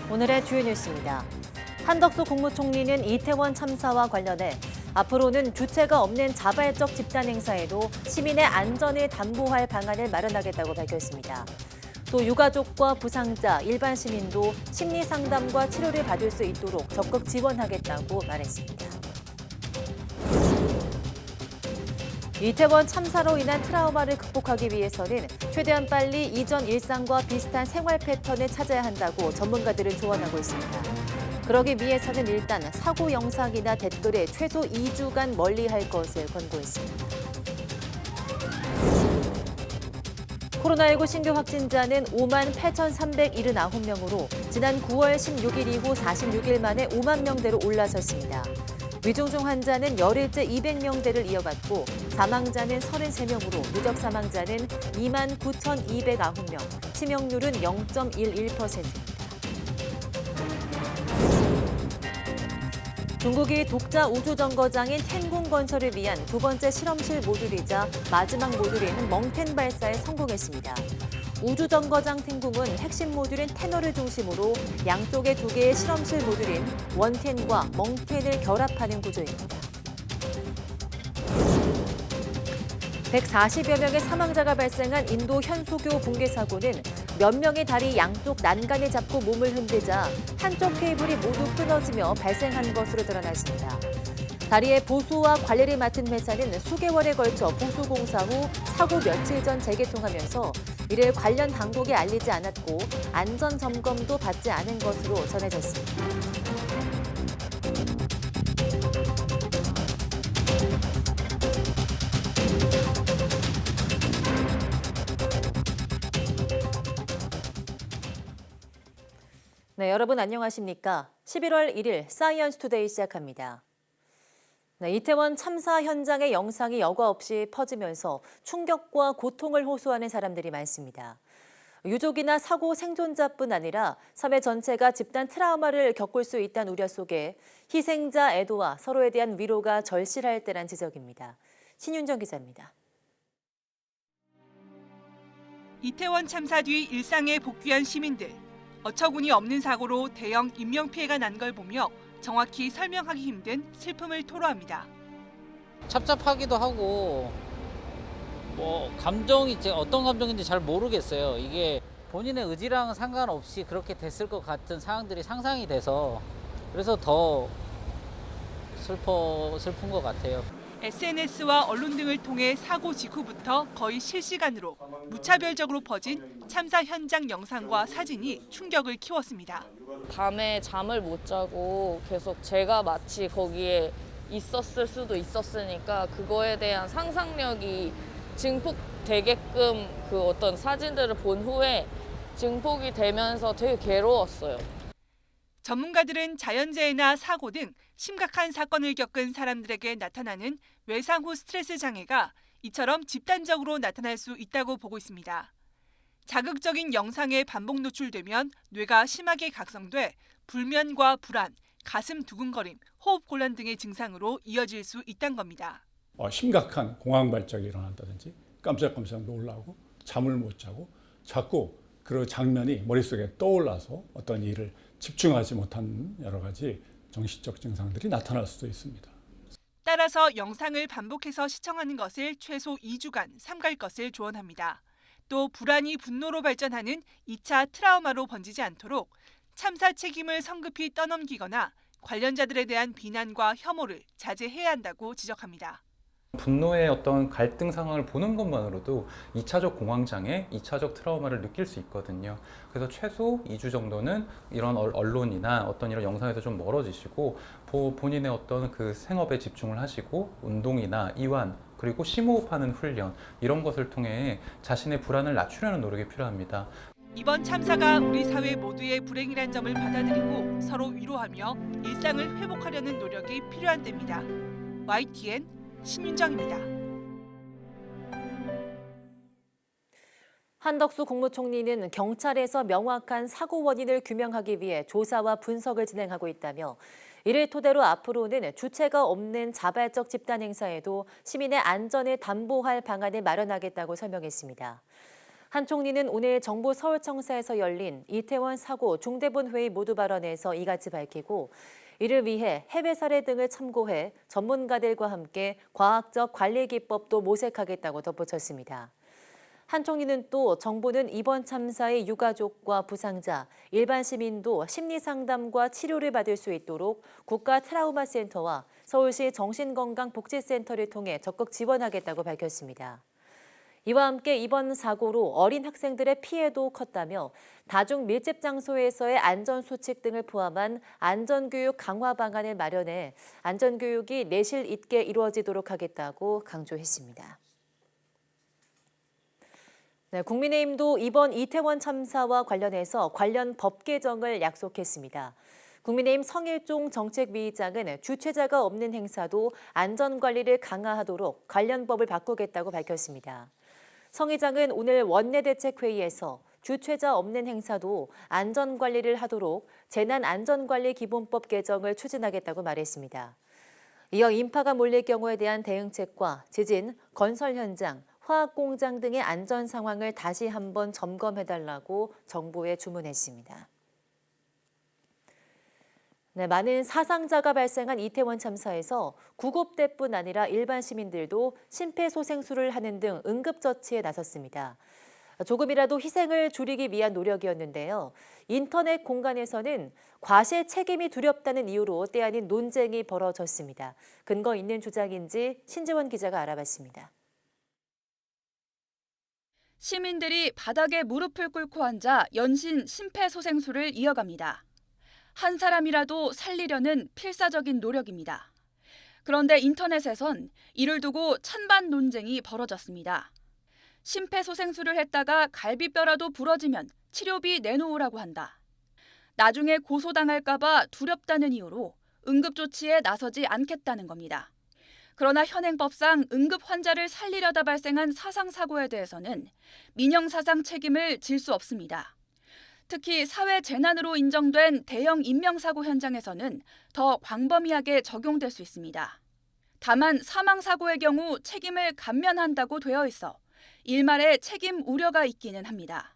오늘의 주요 뉴스입니다. 한덕수 국무총리는 이태원 참사와 관련해 앞으로는 주체가 없는 자발적 집단 행사에도 시민의 안전을 담보할 방안을 마련하겠다고 밝혔습니다. 또 유가족과 부상자, 일반 시민도 심리 상담과 치료를 받을 수 있도록 적극 지원하겠다고 말했습니다. 이태원 참사로 인한 트라우마를 극복하기 위해서는 최대한 빨리 이전 일상과 비슷한 생활 패턴을 찾아야 한다고 전문가들은 조언하고 있습니다. 그러기 위해서는 일단 사고 영상이나 댓글에 최소 2주간 멀리할 것을 권고했습니다. 코로나19 신규 확진자는 5만 8,379명으로 지난 9월 16일 이후 46일 만에 5만 명대로 올라섰습니다. 위중증 환자는 열흘째 200명대를 이어갔고 사망자는 33명으로 누적 사망자는 2만 9,209명, 치명률은 0.11%입니다. 중국이 독자 우주정거장인 텐궁건설을 위한 두 번째 실험실 모듈이자 마지막 모듈인 멍텐 발사에 성공했습니다. 우주정거장 텐궁은 핵심 모듈인 테너를 중심으로 양쪽에 두 개의 실험실 모듈인 원텐과 멍텐을 결합하는 구조입니다. 140여 명의 사망자가 발생한 인도 현수교 붕괴 사고는 몇 명의 다리 양쪽 난간을 잡고 몸을 흔들자 한쪽 케이블이 모두 끊어지며 발생한 것으로 드러났습니다. 다리의 보수와 관리를 맡은 회사는 수개월에 걸쳐 보수 공사 후 사고 며칠 전 재개통하면서 이를 관련 당국에 알리지 않았고 안전 점검도 받지 않은 것으로 전해졌습니다. 네, 여러분 안녕하십니까? 11월 1일 사이언스 투데이 시작합니다. 네, 이태원 참사 현장의 영상이 여과 없이 퍼지면서 충격과 고통을 호소하는 사람들이 많습니다. 유족이나 사고 생존자뿐 아니라 사회 전체가 집단 트라우마를 겪을 수 있다는 우려 속에 희생자 애도와 서로에 대한 위로가 절실할 때란 지적입니다. 신윤정 기자입니다. 이태원 참사 뒤 일상에 복귀한 시민들. 어처구니 없는 사고로 대형 인명피해가 난 걸 보며 정확히 설명하기 힘든 슬픔을 토로합니다. 답답하기도 하고 감정이 어떤 감정인지 잘 모르겠어요. 이게 본인의 의지랑 상관없이 그렇게 됐을 것 같은 상황들이 상상이 돼서 그래서 더 슬픈 것 같아요. SNS와 언론 등을 통해 사고 직후부터 거의 실시간으로 무차별적으로 퍼진 참사 현장 영상과 사진이 충격을 키웠습니다. 밤에 잠을 못 자고 계속 제가 마치 거기에 있었을 수도 있었으니까 그거에 대한 상상력이 증폭되게끔 그 어떤 사진들을 본 후에 증폭이 되면서 되게 괴로웠어요. 전문가들은 자연재해나 사고 등 심각한 사건을 겪은 사람들에게 나타나는 외상 후 스트레스 장애가 이처럼 집단적으로 나타날 수 있다고 보고 있습니다. 자극적인 영상에 반복 노출되면 뇌가 심하게 각성돼 불면과 불안, 가슴 두근거림, 호흡곤란 등의 증상으로 이어질 수 있다는 겁니다. 심각한 공황 발작이 일어난다든지 깜짝깜짝 놀라고 잠을 못 자고 자꾸 그 장면이 머릿속에 떠올라서 어떤 일을 집중하지 못한 여러 가지 정신적 증상들이 나타날 수도 있습니다. 따라서 영상을 반복해서 시청하는 것을 최소 2주간 삼갈 것을 조언합니다. 또 불안이 분노로 발전하는 2차 트라우마로 번지지 않도록 참사 책임을 성급히 떠넘기거나 관련자들에 대한 비난과 혐오를 자제해야 한다고 지적합니다. 분노의 어떤 갈등 상황을 보는 것만으로도 2차적 공황장애, 2차적 트라우마를 느낄 수 있거든요. 그래서 최소 2주 정도는 이런 언론이나 어떤 이런 영상에서 좀 멀어지시고 본인의 어떤 그 생업에 집중을 하시고 운동이나 이완, 그리고 심호흡하는 훈련 이런 것을 통해 자신의 불안을 낮추려는 노력이 필요합니다. 이번 참사가 우리 사회 모두의 불행이란 점을 받아들이고 서로 위로하며 일상을 회복하려는 노력이 필요한 때입니다. YTN 신윤정입니다. 한덕수 국무총리는 경찰에서 명확한 사고 원인을 규명하기 위해 조사와 분석을 진행하고 있다며 이를 토대로 앞으로는 주체가 없는 자발적 집단 행사에도 시민의 안전을 담보할 방안을 마련하겠다고 설명했습니다. 한 총리는 오늘 정부 서울청사에서 열린 이태원 사고 중대본 회의 모두 발언에서 이같이 밝히고 이를 위해 해외 사례 등을 참고해 전문가들과 함께 과학적 관리 기법도 모색하겠다고 덧붙였습니다. 한 총리는 또 정부는 이번 참사의 유가족과 부상자, 일반 시민도 심리 상담과 치료를 받을 수 있도록 국가 트라우마 센터와 서울시 정신건강복지센터를 통해 적극 지원하겠다고 밝혔습니다. 이와 함께 이번 사고로 어린 학생들의 피해도 컸다며 다중 밀집 장소에서의 안전수칙 등을 포함한 안전교육 강화 방안을 마련해 안전교육이 내실 있게 이루어지도록 하겠다고 강조했습니다. 네, 국민의힘도 이번 이태원 참사와 관련해서 관련 법 개정을 약속했습니다. 국민의힘 성일종 정책위의장은 주최자가 없는 행사도 안전관리를 강화하도록 관련 법을 바꾸겠다고 밝혔습니다. 성 의장은 오늘 원내대책회의에서 주최자 없는 행사도 안전관리를 하도록 재난안전관리기본법 개정을 추진하겠다고 말했습니다. 이어 인파가 몰릴 경우에 대한 대응책과 지진, 건설 현장, 화학공장 등의 안전 상황을 다시 한번 점검해달라고 정부에 주문했습니다. 네, 많은 사상자가 발생한 이태원 참사에서 구급대뿐 아니라 일반 시민들도 심폐소생술을 하는 등 응급처치에 나섰습니다. 조금이라도 희생을 줄이기 위한 노력이었는데요. 인터넷 공간에서는 과실 책임이 두렵다는 이유로 때 아닌 논쟁이 벌어졌습니다. 근거 있는 주장인지 신지원 기자가 알아봤습니다. 시민들이 바닥에 무릎을 꿇고 앉아 연신 심폐소생술을 이어갑니다. 한 사람이라도 살리려는 필사적인 노력입니다. 그런데 인터넷에선 이를 두고 찬반 논쟁이 벌어졌습니다. 심폐소생술을 했다가 갈비뼈라도 부러지면 치료비 내놓으라고 한다. 나중에 고소당할까 봐 두렵다는 이유로 응급조치에 나서지 않겠다는 겁니다. 그러나 현행법상 응급 환자를 살리려다 발생한 사상사고에 대해서는 민형사상 책임을 질 수 없습니다. 특히 사회 재난으로 인정된 대형 인명사고 현장에서는 더 광범위하게 적용될 수 있습니다. 다만 사망사고의 경우 책임을 감면한다고 되어 있어 일말의 책임 우려가 있기는 합니다.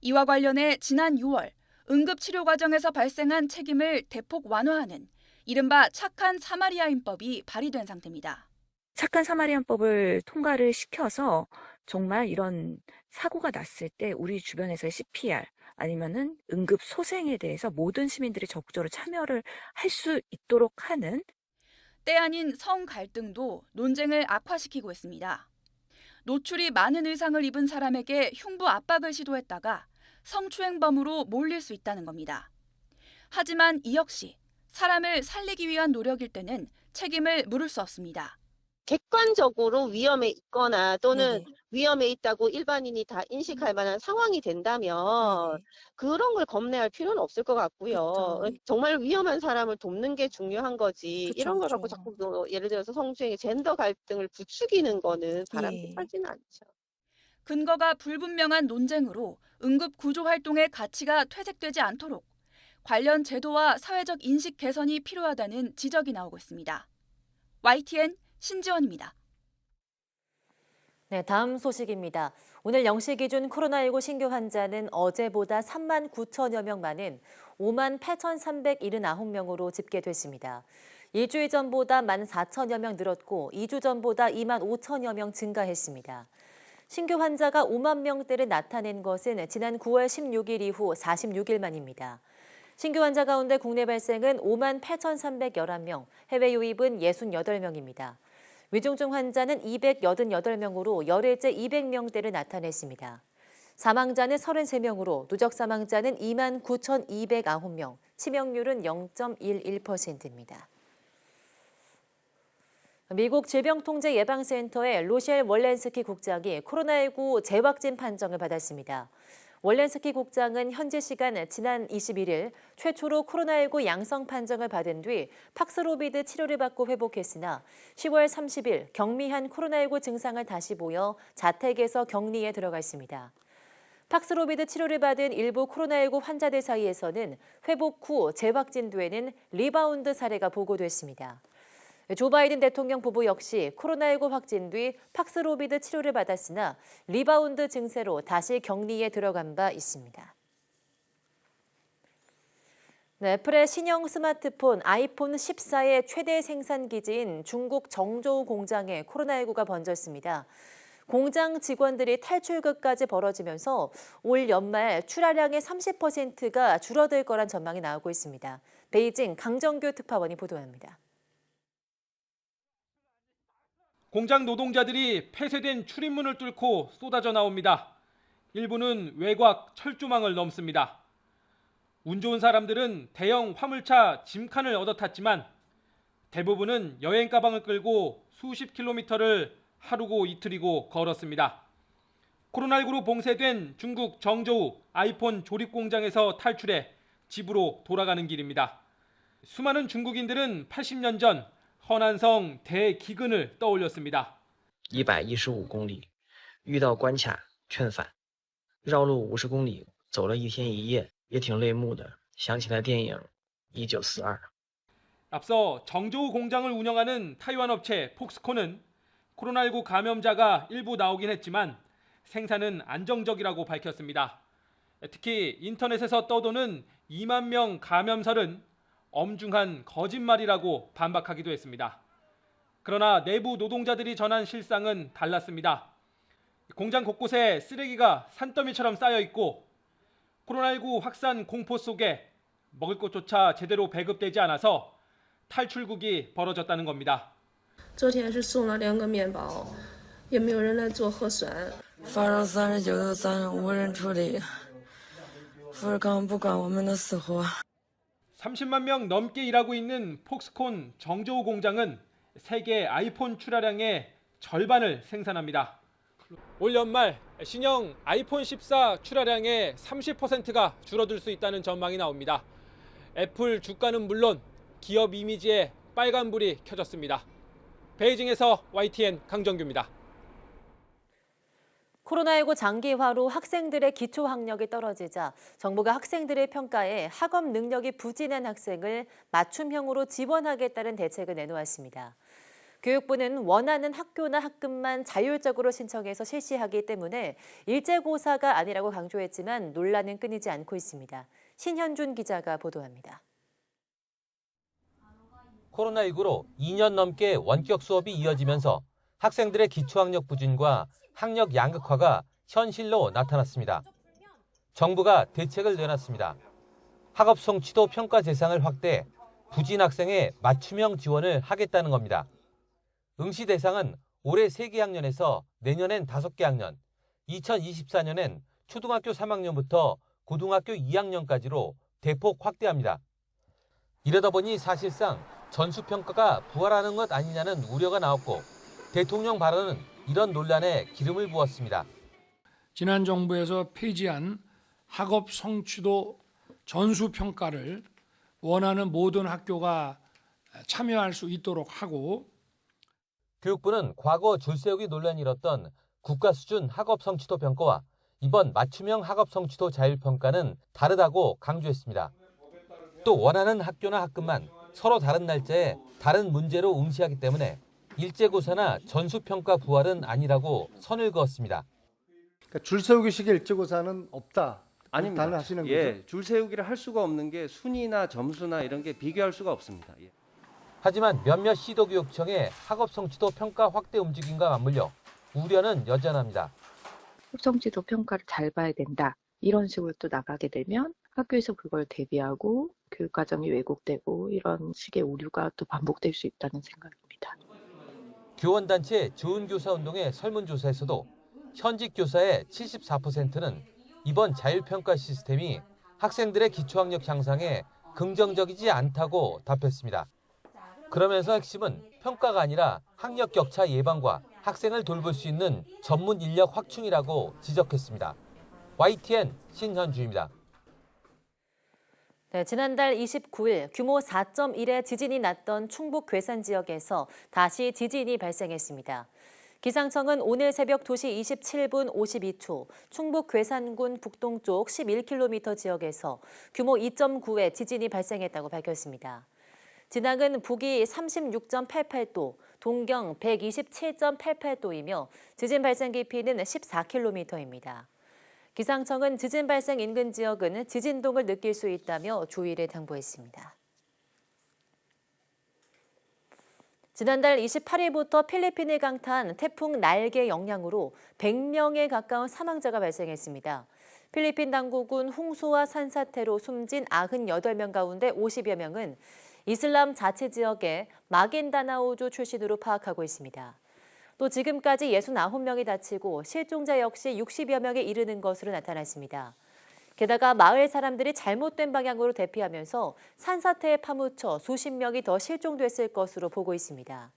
이와 관련해 지난 6월 응급치료 과정에서 발생한 책임을 대폭 완화하는 이른바 착한 사마리아인법이 발의된 상태입니다. 착한 사마리안법을 통과를 시켜서 정말 이런 사고가 났을 때 우리 주변에서의 CPR 아니면은 응급 소생에 대해서 모든 시민들이 적극적으로 참여를 할 수 있도록 하는 때 아닌 성 갈등도 논쟁을 악화시키고 있습니다. 노출이 많은 의상을 입은 사람에게 흉부 압박을 시도했다가 성추행범으로 몰릴 수 있다는 겁니다. 하지만 이 역시 사람을 살리기 위한 노력일 때는 책임을 물을 수 없습니다. 객관적으로 위험에 있거나 또는 네네. 위험에 있다고 일반인이 다 인식할 만한 상황이 된다면 네네. 그런 걸 겁내할 필요는 없을 것 같고요. 그쵸. 정말 위험한 사람을 돕는 게 중요한 거지. 그쵸, 이런 걸 갖고 그쵸. 자꾸 예를 들어서 성추행의 젠더 갈등을 부추기는 거는 예. 바람직하지는 않죠. 근거가 불분명한 논쟁으로 응급 구조 활동의 가치가 퇴색되지 않도록 관련 제도와 사회적 인식 개선이 필요하다는 지적이 나오고 있습니다. YTN 신지원입니다. 네, 다음 소식입니다. 오늘 0시 기준 코로나19 신규 환자는 어제보다 3만 9천여 명 많은 5만 8,379명으로 집계됐습니다. 일주일 전보다 1만 4천여 명 늘었고 2주 전보다 2만 5천여 명 증가했습니다. 신규 환자가 5만 명대를 나타낸 것은 지난 9월 16일 이후 46일 만입니다. 신규 환자 가운데 국내 발생은 5만 8,311명, 해외 유입은 68명입니다. 위중증 환자는 288명으로 열흘째 200명대를 나타냈습니다. 사망자는 33명으로 누적 사망자는 2만 9,209명, 치명률은 0.11%입니다. 미국 질병통제예방센터의 로셸 월렌스키 국장이 코로나19 재확진 판정을 받았습니다. 월렌스키 국장은 현지 시간 지난 21일 최초로 코로나19 양성 판정을 받은 뒤 팍스로비드 치료를 받고 회복했으나 10월 30일 경미한 코로나19 증상을 다시 보여 자택에서 격리에 들어갔습니다. 팍스로비드 치료를 받은 일부 코로나19 환자들 사이에서는 회복 후 재확진되는 리바운드 사례가 보고됐습니다. 조 바이든 대통령 부부 역시 코로나19 확진 뒤 팍스로비드 치료를 받았으나 리바운드 증세로 다시 격리에 들어간 바 있습니다. 네, 애플의 신형 스마트폰 아이폰 14의 최대 생산 기지인 중국 정저우 공장에 코로나19가 번졌습니다. 공장 직원들이 탈출극까지 벌어지면서 올 연말 출하량의 30%가 줄어들 거란 전망이 나오고 있습니다. 베이징 강정규 특파원이 보도합니다. 공장 노동자들이 폐쇄된 출입문을 뚫고 쏟아져 나옵니다. 일부는 외곽 철조망을 넘습니다. 운 좋은 사람들은 대형 화물차 짐칸을 얻어 탔지만 대부분은 여행 가방을 끌고 수십 킬로미터를 하루고 이틀이고 걸었습니다. 코로나19로 봉쇄된 중국 정저우 아이폰 조립 공장에서 탈출해 집으로 돌아가는 길입니다. 수많은 중국인들은 80년 전 허난성 대기근을 떠올렸습니다. 115公里遇到关卡劝返绕路50公里走了一天一夜也挺泪目的想起了电影1942 앞서 정저우 공장을 운영하는 타이완 업체 폭스콘은 코로나19 감염자가 일부 나오긴 했지만 생산은 안정적이라고 밝혔습니다. 특히 인터넷에서 떠도는 2만 명 감염설은 엄중한 거짓말이라고 반박하기도 했습니다. 그러나 내부 노동자들이 전한 실상은 달랐습니다. 공장 곳곳에 쓰레기가 산더미처럼 쌓여 있고 코로나19 확산 공포 속에 먹을 것조차 제대로 배급되지 않아서 탈출국이 벌어졌다는 겁니다. 昨天是送了2个面包，也没有人来做核酸。发烧39度3，无人处理。富士康不管我们的死活。 30만 명 넘게 일하고 있는 폭스콘 정저우 공장은 세계 아이폰 출하량의 절반을 생산합니다. 올 연말 신형 아이폰 14 출하량의 30%가 줄어들 수 있다는 전망이 나옵니다. 애플 주가는 물론 기업 이미지에 빨간불이 켜졌습니다. 베이징에서 YTN 강정규입니다. 코로나19 장기화로 학생들의 기초 학력이 떨어지자 정부가 학생들의 평가에 학업 능력이 부진한 학생을 맞춤형으로 지원하겠다는 대책을 내놓았습니다. 교육부는 원하는 학교나 학급만 자율적으로 신청해서 실시하기 때문에 일제고사가 아니라고 강조했지만 논란은 끊이지 않고 있습니다. 신현준 기자가 보도합니다. 코로나19로 2년 넘게 원격 수업이 이어지면서 학생들의 기초학력 부진과 학력 양극화가 현실로 나타났습니다. 정부가 대책을 내놨습니다. 학업 성취도 평가 대상을 확대, 부진 학생의 맞춤형 지원을 하겠다는 겁니다. 응시 대상은 올해 3개 학년에서 내년엔 5개 학년, 2024년엔 초등학교 3학년부터 고등학교 2학년까지로 대폭 확대합니다. 이러다 보니 사실상 전수평가가 부활하는 것 아니냐는 우려가 나왔고 대통령 발언은 이런 논란에 기름을 부었습니다. 지난 정부에서 폐지한 학업 성취도 전수평가를 원하는 모든 학교가 참여할 수 있도록 하고 교육부는 과거 줄세우기 논란이 일었던 국가 수준 학업 성취도 평가와 이번 맞춤형 학업 성취도 자율평가는 다르다고 강조했습니다. 또 원하는 학교나 학급만 서로 다른 날짜에 다른 문제로 응시하기 때문에 일제고사나 전수평가 부활은 아니라고 선을 그었습니다. 그러니까 줄 세우기식의 일제고사는 없다. 아닙니다. 하시는 거죠? 예, 줄 세우기를 할 수가 없는 게 순위나 점수나 이런 게 비교할 수가 없습니다. 예. 하지만 몇몇 시도교육청의 학업 성취도 평가 확대 움직임과 맞물려 우려는 여전합니다. 성취도 평가를 잘 봐야 된다. 이런 식으로 또 나가게 되면 학교에서 그걸 대비하고 교육과정이 왜곡되고 이런 식의 오류가 또 반복될 수 있다는 생각입니다. 교원단체 좋은교사운동의 설문조사에서도 현직 교사의 74%는 이번 자율평가 시스템이 학생들의 기초학력 향상에 긍정적이지 않다고 답했습니다. 그러면서 핵심은 평가가 아니라 학력 격차 예방과 학생을 돌볼 수 있는 전문 인력 확충이라고 지적했습니다. YTN 신현주입니다. 네, 지난달 29일 규모 4.1의 지진이 났던 충북 괴산 지역에서 다시 지진이 발생했습니다. 기상청은 오늘 새벽 2시 27분 52초 충북 괴산군 북동쪽 11km 지역에서 규모 2.9의 지진이 발생했다고 밝혔습니다. 진앙은 북위 36.88도, 동경 127.88도이며 지진 발생 깊이는 14km입니다. 기상청은 지진 발생 인근 지역은 지진동을 느낄 수 있다며 주의를 당부했습니다. 지난달 28일부터 필리핀을 강타한 태풍 날개 영향으로 100명에 가까운 사망자가 발생했습니다. 필리핀 당국은 홍수와 산사태로 숨진 98명 가운데 50여 명은 이슬람 자치 지역의 마긴다나오주 출신으로 파악하고 있습니다. 또 지금까지 69명이 다치고 실종자 역시 60여 명에 이르는 것으로 나타났습니다. 게다가 마을 사람들이 잘못된 방향으로 대피하면서 산사태에 파묻혀 수십 명이 더 실종됐을 것으로 보고 있습니다.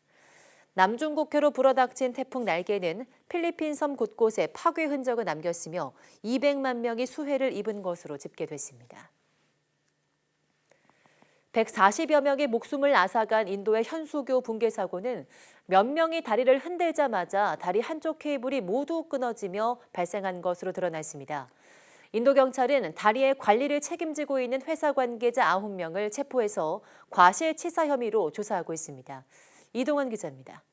남중국해로 불어닥친 태풍 날개는 필리핀 섬 곳곳에 파괴 흔적을 남겼으며 200만 명이 수해를 입은 것으로 집계됐습니다. 140여 명의 목숨을 앗아간 인도의 현수교 붕괴 사고는 몇 명이 다리를 흔들자마자 다리 한쪽 케이블이 모두 끊어지며 발생한 것으로 드러났습니다. 인도 경찰은 다리의 관리를 책임지고 있는 회사 관계자 9명을 체포해서 과실치사 혐의로 조사하고 있습니다. 이동원 기자입니다.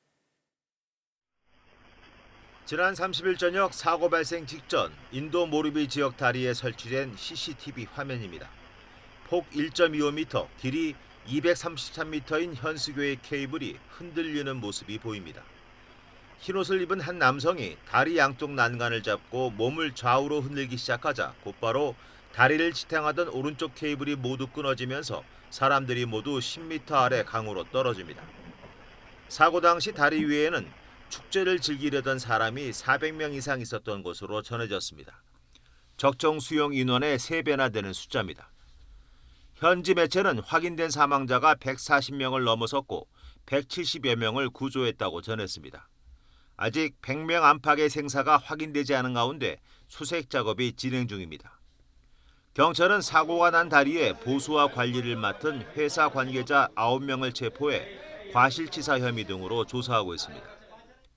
지난 30일 저녁 사고 발생 직전 인도 모르비 지역 다리에 설치된 CCTV 화면입니다. 폭 1.25m, 길이 233m인 현수교의 케이블이 흔들리는 모습이 보입니다. 흰옷을 입은 한 남성이 다리 양쪽 난간을 잡고 몸을 좌우로 흔들기 시작하자 곧바로 다리를 지탱하던 오른쪽 케이블이 모두 끊어지면서 사람들이 모두 10m 아래 강으로 떨어집니다. 사고 당시 다리 위에는 축제를 즐기려던 사람이 400명 이상 있었던 것으로 전해졌습니다. 적정 수용 인원의 3배나 되는 숫자입니다. 현지 매체는 확인된 사망자가 140명을 넘어섰고 170여 명을 구조했다고 전했습니다. 아직 100명 안팎의 생사가 확인되지 않은 가운데 수색 작업이 진행 중입니다. 경찰은 사고가 난 다리에 보수와 관리를 맡은 회사 관계자 9명을 체포해 과실치사 혐의 등으로 조사하고 있습니다.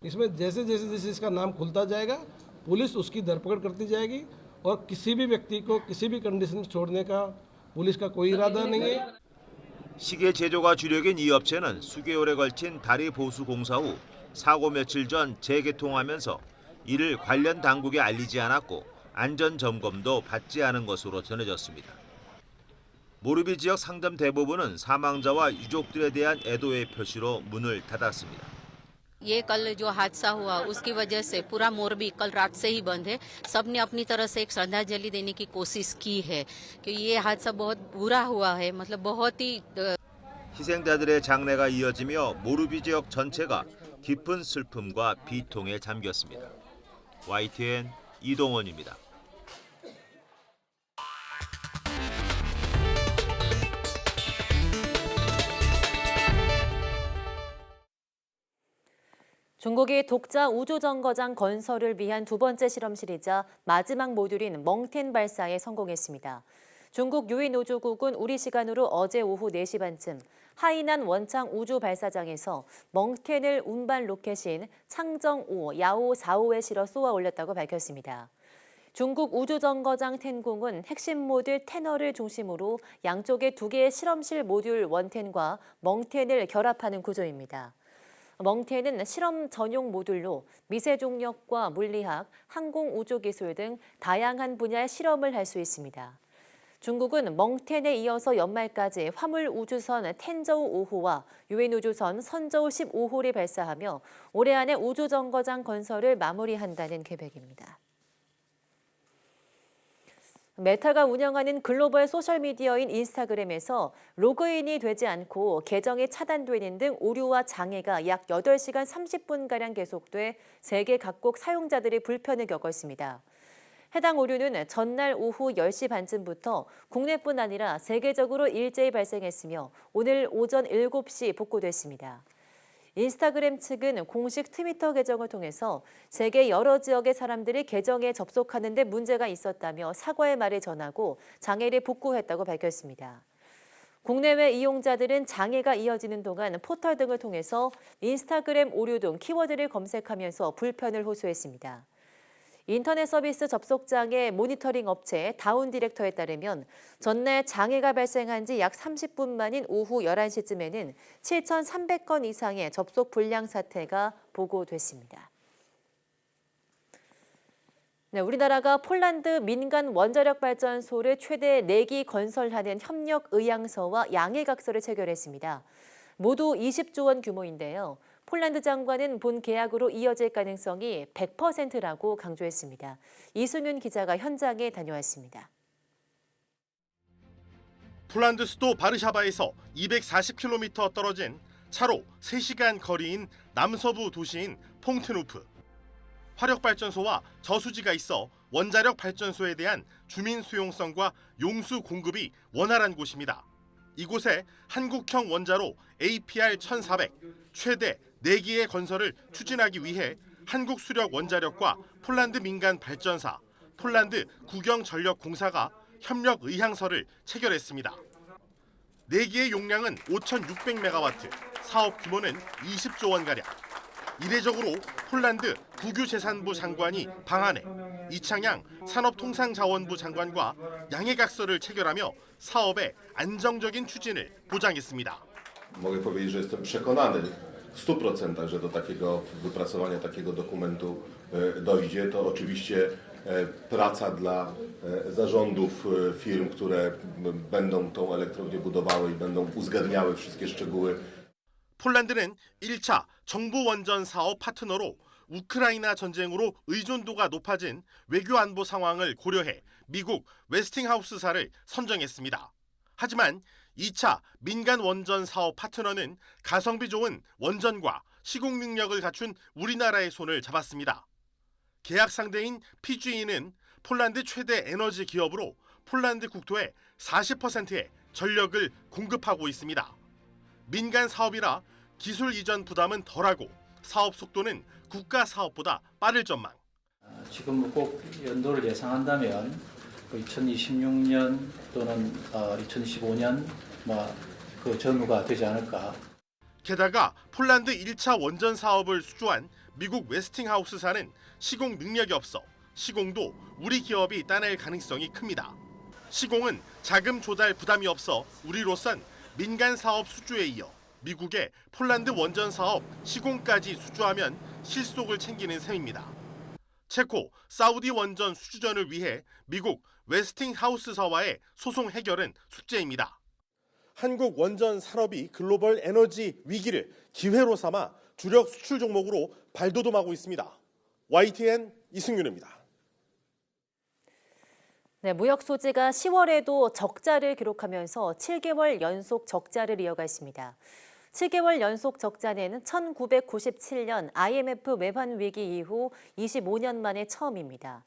इसमें जैसे इसका नाम खुलता जाएगा पुलिस उसकी धरपकड़ करती जाएगी और किसी भी व्यक्ति को किसी भी कंडीशन में छोड़ने का पुलिस का कोई इरादा नहीं है. 시계 제조가 주력인 이 업체는 수개월에 걸친 다리 보수 공사 후 사고 며칠 전 재개통하면서 이를 관련 당국에 알리지 않았고 안전 점검도 받지 않은 것으로 전해졌습니다. 모르비 지역 상점 대부분은 사망자와 유족들에 대한 애도의 표시로 문을 닫았습니다. ये कल जो हादसा हुआ उसकी वजह से पूरा मोरबी कल रात से ही बंद है। सबने अपनी तरफ से एक श्रद्धांजलि देने की कोशिश की है कि ये हादसा बहुत बुरा हुआ है, मतलब बहुत ही 희생자들의 장례가 이어지며 모르비 지역 전체가 깊은 슬픔과 비통에 잠겼습니다. YTN 이동원입니다. 중국이 독자 우주정거장 건설을 위한 두 번째 실험실이자 마지막 모듈인 멍텐 발사에 성공했습니다. 중국 유인우주국은 우리 시간으로 어제 오후 4시 반쯤 하이난 원창 우주발사장에서 멍텐을 운반 로켓인 창정5 야오 4호에 실어 쏘아 올렸다고 밝혔습니다. 중국 우주정거장 텐공은 핵심 모듈 테너를 중심으로 양쪽에 2개의 실험실 모듈 원텐과 멍텐을 결합하는 구조입니다. 멍텐은 실험 전용 모듈로 미세중력과 물리학, 항공우주기술 등 다양한 분야의 실험을 할 수 있습니다. 중국은 멍텐에 이어서 연말까지 화물우주선 텐저우 5호와 유인우주선 선저우 15호를 발사하며 올해 안에 우주정거장 건설을 마무리한다는 계획입니다. 메타가 운영하는 글로벌 소셜미디어인 인스타그램에서 로그인이 되지 않고 계정이 차단되는 등 오류와 장애가 약 8시간 30분가량 계속돼 세계 각국 사용자들이 불편을 겪었습니다. 해당 오류는 전날 오후 10시 반쯤부터 국내뿐 아니라 세계적으로 일제히 발생했으며 오늘 오전 7시 복구됐습니다. 인스타그램 측은 공식 트위터 계정을 통해서 세계 여러 지역의 사람들이 계정에 접속하는 데 문제가 있었다며 사과의 말을 전하고 장애를 복구했다고 밝혔습니다. 국내외 이용자들은 장애가 이어지는 동안 포털 등을 통해서 인스타그램 오류 등 키워드를 검색하면서 불편을 호소했습니다. 인터넷 서비스 접속장애 모니터링 업체 다운디렉터에 따르면 전날 장애가 발생한 지 약 30분 만인 오후 11시쯤에는 7,300건 이상의 접속 불량 사태가 보고됐습니다. 네, 우리나라가 폴란드 민간 원자력 발전소를 최대 4기 건설하는 협력 의향서와 양해각서를 체결했습니다. 모두 20조 원 규모인데요. 폴란드 장관은 본 계약으로 이어질 가능성이 100%라고 강조했습니다. 이승윤 기자가 현장에 다녀왔습니다. 폴란드 수도 바르샤바에서 240km 떨어진 차로 3시간 거리인 남서부 도시인 퐁트노프. 화력발전소와 저수지가 있어 원자력 발전소에 대한 주민 수용성과 용수 공급이 원활한 곳입니다. 이곳에 한국형 원자로 APR-1400 최대 4기의 건설을 추진하기 위해 한국수력원자력과 폴란드 민간 발전사, 폴란드 국영전력공사가 협력 의향서를 체결했습니다. 4기의 용량은 5,600메가와트, 사업 규모는 20조 원가량. 이례적으로 폴란드 국유재산부 장관이 방한해 이창양 산업통상자원부 장관과 양해각서를 체결하며 사업의 안정적인 추진을 보장했습니다. Mogę powiedzieć, że jestem przekonany w 100%, że do takiego wypracowania takiego dokumentu dojdzie. To oczywiście praca dla zarządów firm, które będą tą elektrownię budowały i będą uzgadniały wszystkie szczegóły. 폴란드는 1차 정보원전 사업 파트너로 우크라이나 전쟁으로 의존도가 높아진 외교안보 상황을 고려해 미국 웨스팅하우스사를 선정했습니다. 하지만 2차 민간 원전 사업 파트너는 가성비 좋은 원전과 시공 능력을 갖춘 우리나라의 손을 잡았습니다. 계약 상대인 PGE는 폴란드 최대 에너지 기업으로 폴란드 국토의 40%의 전력을 공급하고 있습니다. 민간 사업이라 기술 이전 부담은 덜하고 사업 속도는 국가 사업보다 빠를 전망. 지금 꼭 연도를 예상한다면 2026년 또는 2025년 그 전후가 되지 않을까. 게다가 폴란드 1차 원전 사업을 수주한 미국 웨스팅하우스사는 시공 능력이 없어 시공도 우리 기업이 따낼 가능성이 큽니다. 시공은 자금 조달 부담이 없어 우리로선 민간 사업 수주에 이어 미국의 폴란드 원전 사업 시공까지 수주하면 실속을 챙기는 셈입니다. 체코, 사우디 원전 수주전을 위해 미국 웨스팅하우스사와의 소송 해결은 숙제입니다. 한국 원전 산업이 글로벌 에너지 위기를 기회로 삼아 주력 수출 종목으로 발돋움하고 있습니다. YTN 이승윤입니다. 네, 무역 소지가 10월에도 적자를 기록하면서 7개월 연속 적자를 이어갔습니다. 7개월 연속 적자는 1997년 IMF 외환 위기 이후 25년 만에 처음입니다.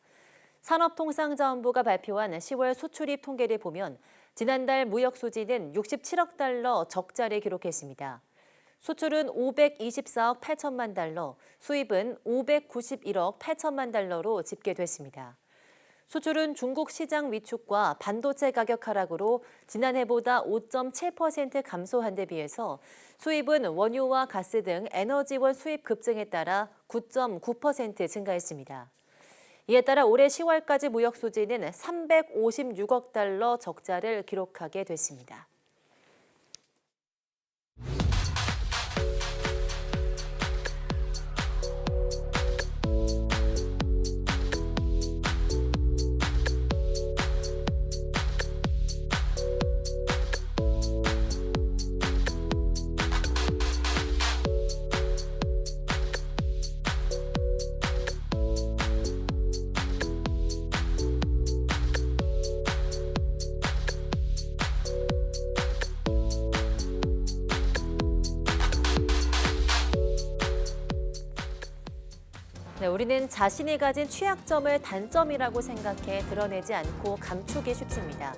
산업통상자원부가 발표한 10월 수출입 통계를 보면 지난달 무역 소지는 67억 달러 적자를 기록했습니다. 수출은 524억 8천만 달러, 수입은 591억 8천만 달러로 집계됐습니다. 수출은 중국 시장 위축과 반도체 가격 하락으로 지난해보다 5.7% 감소한 데 비해서 수입은 원유와 가스 등 에너지원 수입 급증에 따라 9.9% 증가했습니다. 이에 따라 올해 10월까지 무역 수지는 356억 달러 적자를 기록하게 됐습니다. 네, 우리는 자신이 가진 취약점을 단점이라고 생각해 드러내지 않고 감추기 쉽습니다.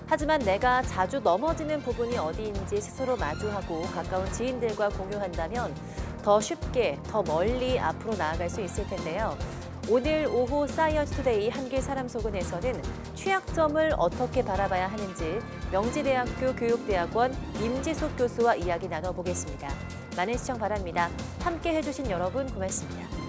하지만 내가 자주 넘어지는 부분이 어디인지 스스로 마주하고 가까운 지인들과 공유한다면 더 쉽게, 더 멀리 앞으로 나아갈 수 있을 텐데요. 오늘 오후 사이언스 투데이 한길 사람 속은에서는 취약점을 어떻게 바라봐야 하는지 명지대학교 교육대학원 임지숙 교수와 이야기 나눠보겠습니다. 많은 시청 바랍니다. 함께 해주신 여러분 고맙습니다.